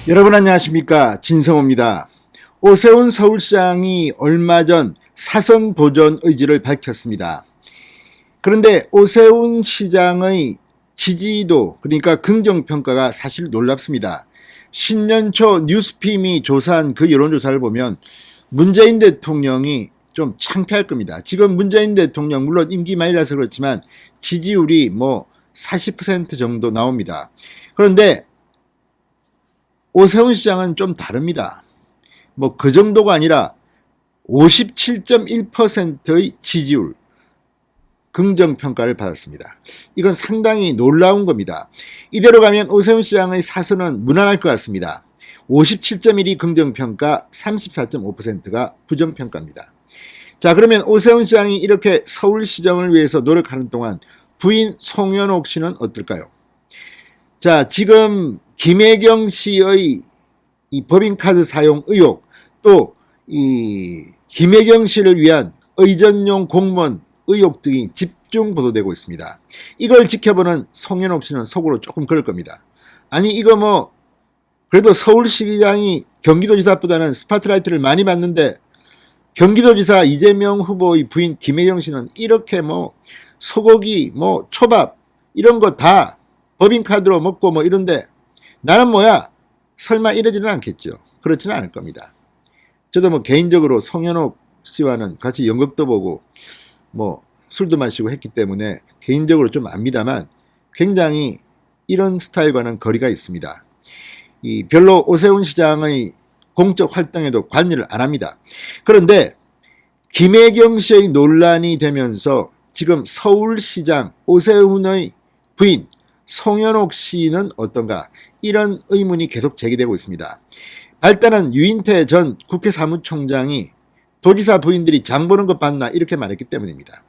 여러분 안녕하십니까, 진성호입니다. 오세훈 서울시장이 얼마 전 사선 도전 의지를 밝혔습니다. 그런데 오세훈 시장의 지지도, 그러니까 긍정평가가 사실 놀랍습니다. 신년 초 뉴스핌이 조사한 그 여론조사를 보면 문재인 대통령이 좀 창피할 겁니다. 지금 문재인 대통령 물론 임기 말이라서 그렇지만 지지율이 40% 정도 나옵니다. 그런데 오세훈 시장은 좀 다릅니다. 그 정도가 아니라 57.1%의 지지율, 긍정평가를 받았습니다. 이건 상당히 놀라운 겁니다. 이대로 가면 오세훈 시장의 사선은 무난할 것 같습니다. 57.1이 긍정평가, 34.5%가 부정평가입니다. 자, 그러면 오세훈 시장이 이렇게 서울시정을 위해서 노력하는 동안 부인 송현옥 씨는 어떨까요? 자, 지금 김혜경 씨의 이 법인카드 사용 의혹, 또 이 김혜경 씨를 위한 의전용 공무원 의혹 등이 집중 보도되고 있습니다. 이걸 지켜보는 송현옥 씨는 속으로 조금 그럴 겁니다. 아니, 이거 그래도 서울시장이 경기도지사보다는 스파트라이트를 많이 받는데 경기도지사 이재명 후보의 부인 김혜경 씨는 이렇게 소고기, 초밥 이런 거 다 법인카드로 먹고 이런데 나는 뭐야? 설마 이러지는 않겠죠. 그렇지는 않을 겁니다. 저도 개인적으로 송현옥 씨와는 같이 연극도 보고 술도 마시고 했기 때문에 개인적으로 좀 압니다만 굉장히 이런 스타일과는 거리가 있습니다. 별로 오세훈 시장의 공적 활동에도 관여를 안 합니다. 그런데 김혜경 씨의 논란이 되면서 지금 서울시장 오세훈의 부인 송현옥 씨는 어떤가, 이런 의문이 계속 제기되고 있습니다. 발단은 유인태 전 국회 사무총장이 도지사 부인들이 장 보는 것 봤나 이렇게 말했기 때문입니다.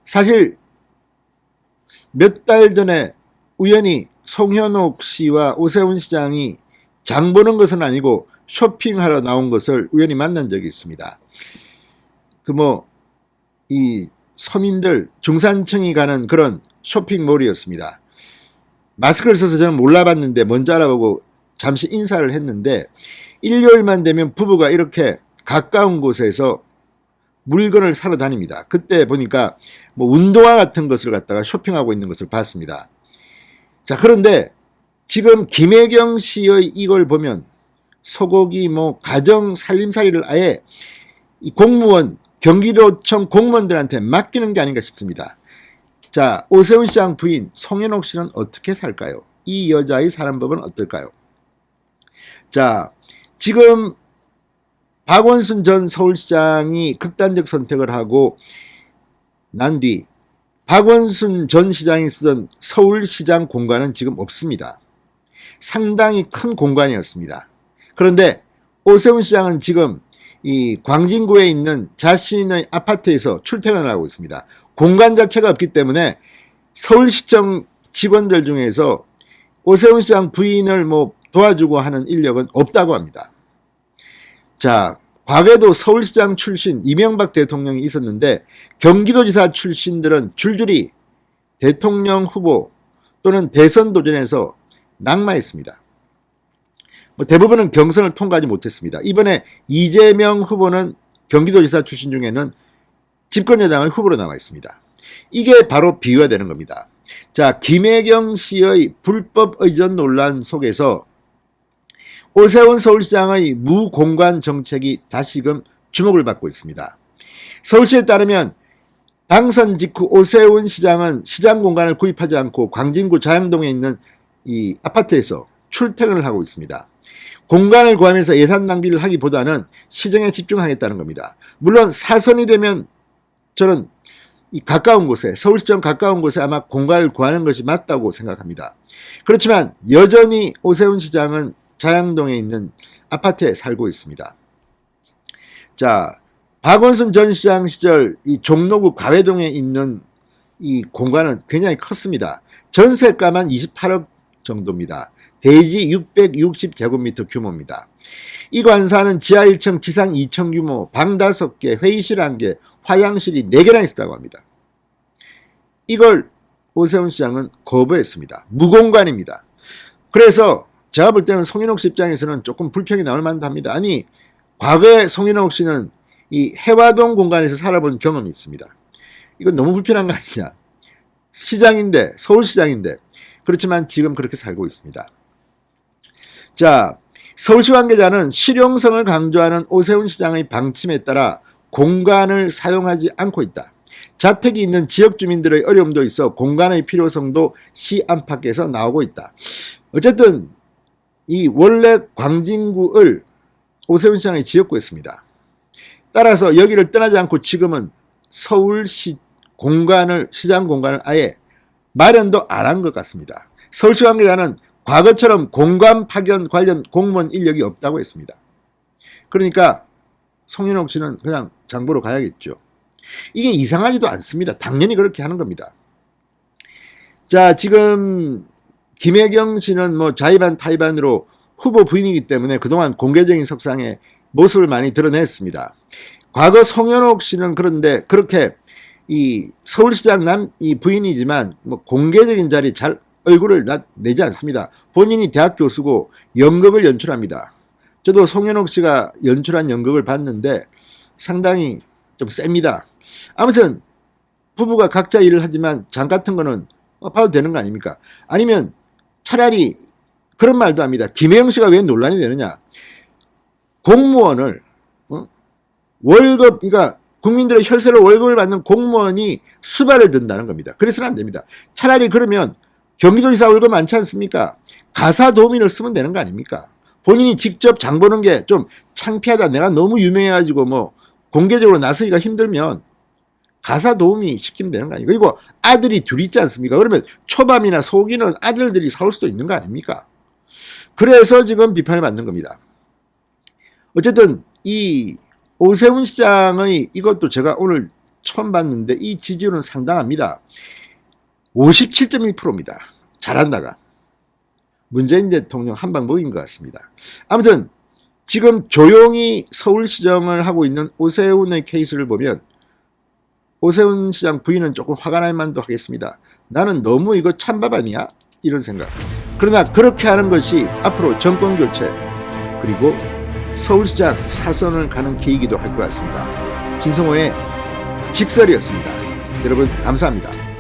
사실 몇 달 전에 우연히 송현옥 씨와 오세훈 시장이 장 보는 것은 아니고 쇼핑하러 나온 것을 우연히 만난 적이 있습니다. 이 서민들, 중산층이 가는 그런 쇼핑몰이었습니다. 마스크를 써서 저는 몰라봤는데 먼저 알아보고 잠시 인사를 했는데 일요일만 되면 부부가 이렇게 가까운 곳에서 물건을 사러 다닙니다. 그때 보니까 운동화 같은 것을 갖다가 쇼핑하고 있는 것을 봤습니다. 자, 그런데 지금 김혜경 씨의 이걸 보면 소고기 가정 살림살이를 아예 이 공무원, 경기도청 공무원들한테 맡기는 게 아닌가 싶습니다. 자, 오세훈 시장 부인 송현옥 씨는 어떻게 살까요? 이 여자의 사는 법은 어떨까요? 자, 지금 박원순 전 서울시장이 극단적 선택을 하고 난 뒤 박원순 전 시장이 쓰던 서울시장 공간은 지금 없습니다. 상당히 큰 공간이었습니다. 그런데 오세훈 시장은 지금 이 광진구에 있는 자신의 아파트에서 출퇴근을 하고 있습니다. 공간 자체가 없기 때문에 서울시청 직원들 중에서 오세훈 시장 부인을 도와주고 하는 인력은 없다고 합니다. 자, 과거에도 서울시장 출신 이명박 대통령이 있었는데 경기도지사 출신들은 줄줄이 대통령 후보 또는 대선 도전에서 낙마했습니다. 대부분은 경선을 통과하지 못했습니다. 이번에 이재명 후보는 경기도지사 출신 중에는 집권여당의 후보로 나와 있습니다. 이게 바로 비유가 되는 겁니다. 자, 김혜경 씨의 불법 의전 논란 속에서 오세훈 서울시장의 무공간 정책이 다시금 주목을 받고 있습니다. 서울시에 따르면 당선 직후 오세훈 시장은 시장 공간을 구입하지 않고 광진구 자양동에 있는 이 아파트에서 출퇴근을 하고 있습니다. 공간을 구하면서 예산 낭비를 하기보다는 시정에 집중하겠다는 겁니다. 물론 사선이 되면 저는 이 가까운 곳에, 서울시청 가까운 곳에 아마 공간을 구하는 것이 맞다고 생각합니다. 그렇지만 여전히 오세훈 시장은 자양동에 있는 아파트에 살고 있습니다. 자, 박원순 전 시장 시절 이 종로구 가회동에 있는 이 공간은 굉장히 컸습니다. 전세가만 28억 정도입니다. 대지 660제곱미터 규모입니다. 이 관사는 지하 1층, 지상 2층 규모, 방 5개, 회의실 1개, 화장실이 4개나 있었다고 합니다. 이걸 오세훈 시장은 거부했습니다. 무공간입니다. 그래서 제가 볼 때는 송인옥 씨 입장에서는 조금 불평이 나올 만도 합니다. 아니, 과거에 송인옥 씨는 이 해화동 공간에서 살아본 경험이 있습니다. 이건 너무 불편한 거 아니냐. 시장인데, 서울시장인데. 그렇지만 지금 그렇게 살고 있습니다. 자, 서울시 관계자는 실용성을 강조하는 오세훈 시장의 방침에 따라 공간을 사용하지 않고 있다. 자택이 있는 지역 주민들의 어려움도 있어 공간의 필요성도 시 안팎에서 나오고 있다. 어쨌든 이 원래 광진구를 오세훈 시장이 지었고였습니다. 따라서 여기를 떠나지 않고 지금은 서울시 공간을, 시장 공간을 아예 마련도 안 한 것 같습니다. 서울시 관계자는 과거처럼 공간 파견 관련 공무원 인력이 없다고 했습니다. 그러니까 송인옥 씨는 그냥 장보러 가야겠죠. 이게 이상하지도 않습니다. 당연히 그렇게 하는 겁니다. 자, 지금 김혜경 씨는 뭐 자의반 타의반으로 후보 부인이기 때문에 그동안 공개적인 석상에 모습을 많이 드러냈습니다. 과거 송현옥 씨는 그런데 그렇게 이 서울시장 이 부인이지만 뭐 공개적인 자리에 잘 얼굴을 내지 않습니다. 본인이 대학 교수고 연극을 연출합니다. 저도 송현옥 씨가 연출한 연극을 봤는데 상당히 좀 셉니다. 아무튼 부부가 각자 일을 하지만 장 같은 거는 봐도 되는 거 아닙니까? 아니면 차라리 그런 말도 합니다. 김혜영 씨가 왜 논란이 되느냐. 공무원을 월급, 그러니까 국민들의 혈세로 월급을 받는 공무원이 수발을 든다는 겁니다. 그래서는 안 됩니다. 차라리 그러면 경기도지사 월급 많지 않습니까? 가사 도우미를 쓰면 되는 거 아닙니까? 본인이 직접 장 보는 게 좀 창피하다. 내가 너무 유명해가지고 뭐 공개적으로 나서기가 힘들면 가사 도우미 시키면 되는 거 아닙니까? 그리고 아들이 둘 있지 않습니까? 그러면 초밥이나 소고기는 아들들이 사올 수도 있는 거 아닙니까? 그래서 지금 비판을 받는 겁니다. 어쨌든 이 오세훈 시장의 이것도 제가 오늘 처음 봤는데 이 지지율은 상당합니다. 57.1%입니다. 잘한다가. 문재인 대통령 한 방 먹인 것 같습니다. 아무튼 지금 조용히 서울시정을 하고 있는 오세훈의 케이스를 보면 오세훈 시장 부인은 조금 화가 날 만도 하겠습니다. 나는 너무 이거 찬밥 아니야? 이런 생각. 그러나 그렇게 하는 것이 앞으로 정권교체 그리고 서울시장 사선을 가는 계기도 할 것 같습니다. 진성호의 직설이었습니다. 여러분 감사합니다.